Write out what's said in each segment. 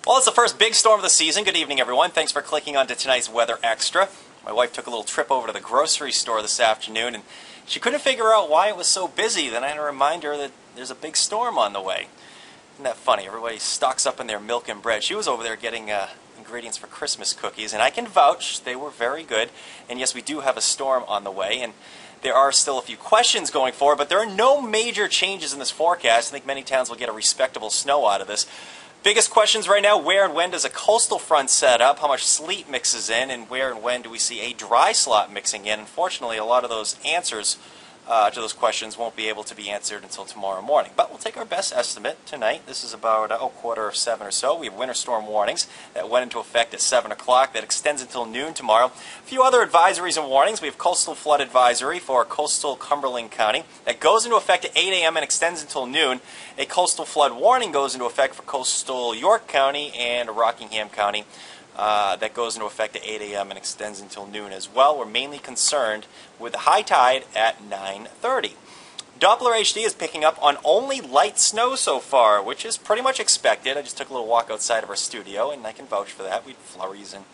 Well, it's the first big storm of the season. Good evening, everyone. Thanks for clicking onto tonight's Weather Extra. My wife took a little trip over to the grocery store this afternoon, and she couldn't figure out why it was so busy. Then I had to remind her that there's a big storm on the way. Isn't that funny? Everybody stocks up in their milk and bread. She was over there getting ingredients for Christmas cookies, and I can vouch they were very good. And yes, we do have a storm on the way, and there are still a few questions going forward, but there are no major changes in this forecast. I think many towns will get a respectable snow out of this. Biggest questions right now: where and when does a coastal front set up? How much sleet mixes in? And where and when do we see a dry slot mixing in? Unfortunately, a lot of those answers to those questions won't be able to be answered until tomorrow morning. But we'll take our best estimate tonight. This is about 7:15 or so. We have winter storm warnings that went into effect at 7 o'clock. That extends until noon tomorrow. A few other advisories and warnings. We have coastal flood advisory for coastal Cumberland County. That goes into effect at 8 a.m. and extends until noon. A coastal flood warning goes into effect for coastal York County and Rockingham County. That goes into effect at 8 a.m. and extends until noon as well. We're mainly concerned with the high tide at 9:30. Doppler HD is picking up on only light snow so far, which is pretty much expected. I just took a little walk outside of our studio, and I can vouch for that. We had flurries and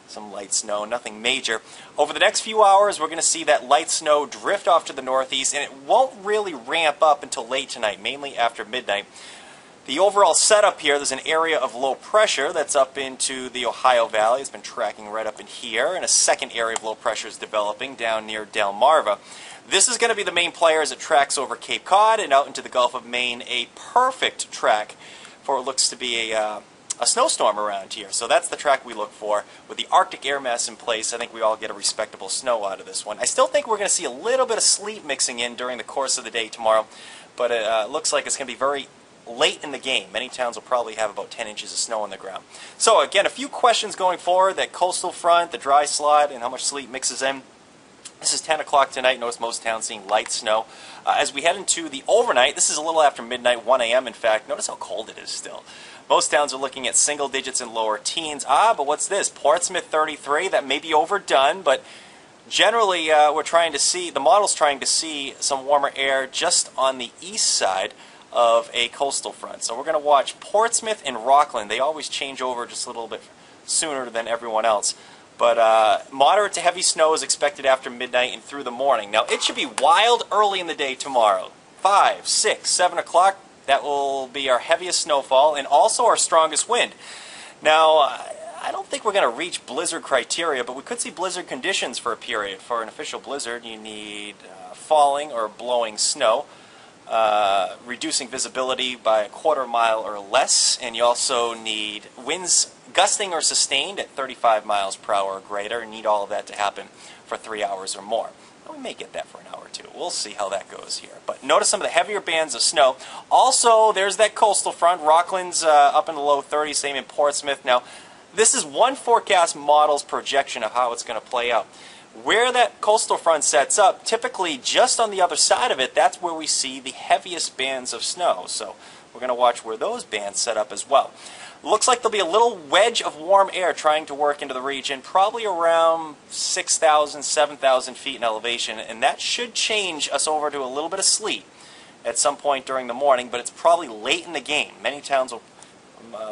some light snow, nothing major. Over the next few hours, we're going to see that light snow drift off to the northeast, and it won't really ramp up until late tonight, mainly after midnight. The overall setup here, there's an area of low pressure that's up into the Ohio Valley. It's been tracking right up in here, and a second area of low pressure is developing down near Delmarva. This is going to be the main player as it tracks over Cape Cod and out into the Gulf of Maine, a perfect track for what looks to be a snowstorm around here. So that's the track we look for. With the Arctic air mass in place, I think we all get a respectable snow out of this one. I still think we're going to see a little bit of sleet mixing in during the course of the day tomorrow, but it looks like it's going to be very late in the game. Many towns will probably have about 10 inches of snow on the ground. So again, a few questions going forward: that coastal front, the dry slot, and how much sleet mixes in. This is 10 o'clock tonight. Notice most towns seeing light snow. As we head into the overnight, this is a little after midnight, 1 a.m. in fact. Notice how cold it is still. Most towns are looking at single digits and lower teens. But what's this? Portsmouth 33. That may be overdone, but generally we're trying to see, the model's trying to see some warmer air just on the east side of a coastal front. So we're going to watch Portsmouth and Rockland. They always change over just a little bit sooner than everyone else. But moderate to heavy snow is expected after midnight and through the morning. Now, it should be wild early in the day tomorrow. 5, 6, 7 o'clock, that will be our heaviest snowfall and also our strongest wind. Now, I don't think we're going to reach blizzard criteria, but we could see blizzard conditions for a period. For an official blizzard, you need falling or blowing snow, reducing visibility by a quarter mile or less, and you also need winds gusting or sustained at 35 miles per hour or greater, and need all of that to happen for 3 hours or more. Now, we may get that for an hour or two. We'll see how that goes here. But notice some of the heavier bands of snow. Also, there's that coastal front. Rockland's up in the low 30s, same in Portsmouth. Now, this is one forecast model's projection of how it's going to play out. Where that coastal front sets up, typically just on the other side of it, that's where we see the heaviest bands of snow. So we're going to watch where those bands set up as well. Looks like there'll be a little wedge of warm air trying to work into the region, probably around 6,000, 7,000 feet in elevation, and that should change us over to a little bit of sleet at some point during the morning, but it's probably late in the game. Many towns will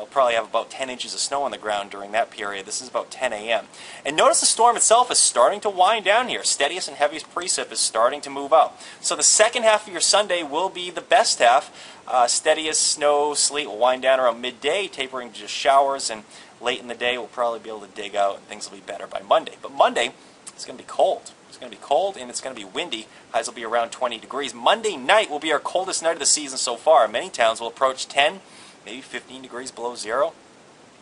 probably have about 10 inches of snow on the ground during that period. This is about 10 a.m. And notice the storm itself is starting to wind down here. Steadiest and heaviest precip is starting to move out. So the second half of your Sunday will be the best half. Steadiest snow, sleet will wind down around midday, tapering to just showers, and late in the day we'll probably be able to dig out and things will be better by Monday. But Monday, it's going to be cold. It's going to be cold and it's going to be windy. Highs will be around 20 degrees. Monday night will be our coldest night of the season so far. Many towns will approach 10, maybe 15 degrees below zero.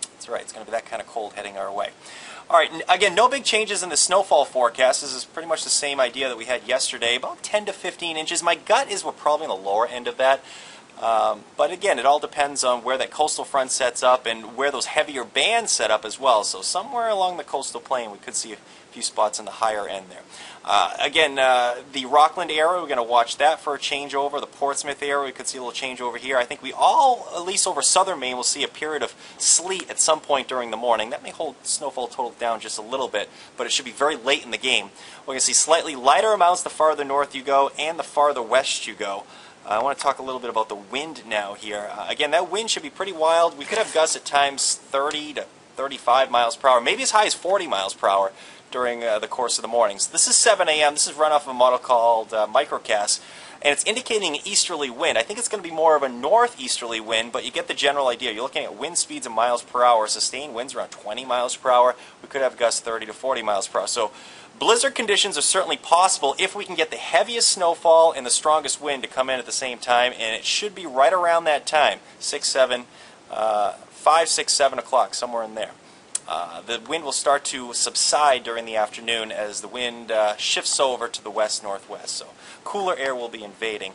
That's right, it's going to be that kind of cold heading our way. All right, again, no big changes in the snowfall forecast. This is pretty much the same idea that we had yesterday, about 10 to 15 inches. My gut is we're probably on the lower end of that. But again, it all depends on where that coastal front sets up and where those heavier bands set up as well. So somewhere along the coastal plain, we could see a few spots in the higher end there. Again, the Rockland area, we're going to watch that for a changeover. The Portsmouth area, we could see a little changeover here. I think we all, at least over southern Maine, will see a period of sleet at some point during the morning. That may hold snowfall total down just a little bit, but it should be very late in the game. We're going to see slightly lighter amounts the farther north you go and the farther west you go. I want to talk a little bit about the wind now here. Again, that wind should be pretty wild. We could have gusts at times 30 to 35 miles per hour, maybe as high as 40 miles per hour during the course of the mornings. This is 7 a.m. This is run off of a model called Microcast, and it's indicating an easterly wind. I think it's going to be more of a northeasterly wind, but you get the general idea. You're looking at wind speeds in miles per hour. Sustained winds around 20 miles per hour. We could have gusts 30 to 40 miles per hour. So blizzard conditions are certainly possible if we can get the heaviest snowfall and the strongest wind to come in at the same time, and it should be right around that time, 5, 6, 7 o'clock, somewhere in there. The wind will start to subside during the afternoon as the wind shifts over to the west-northwest. So cooler air will be invading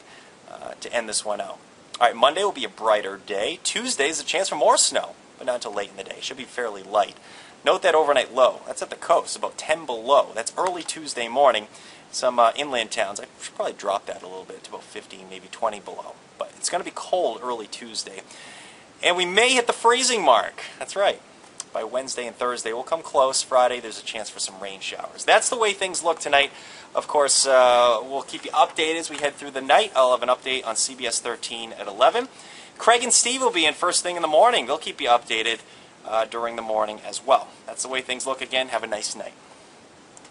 to end this one out. All right, Monday will be a brighter day. Tuesday is a chance for more snow, but not until late in the day. It should be fairly light. Note that overnight low. That's at the coast, about 10 below. That's early Tuesday morning. Some inland towns, I should probably drop that a little bit to about 15, maybe 20 below. But it's going to be cold early Tuesday. And we may hit the freezing mark. That's right. By Wednesday and Thursday, we'll come close. Friday, there's a chance for some rain showers. That's the way things look tonight. Of course, we'll keep you updated as we head through the night. I'll have an update on CBS 13 at 11. Craig and Steve will be in first thing in the morning. They'll keep you updated during the morning as well. That's the way things look again. Have a nice night.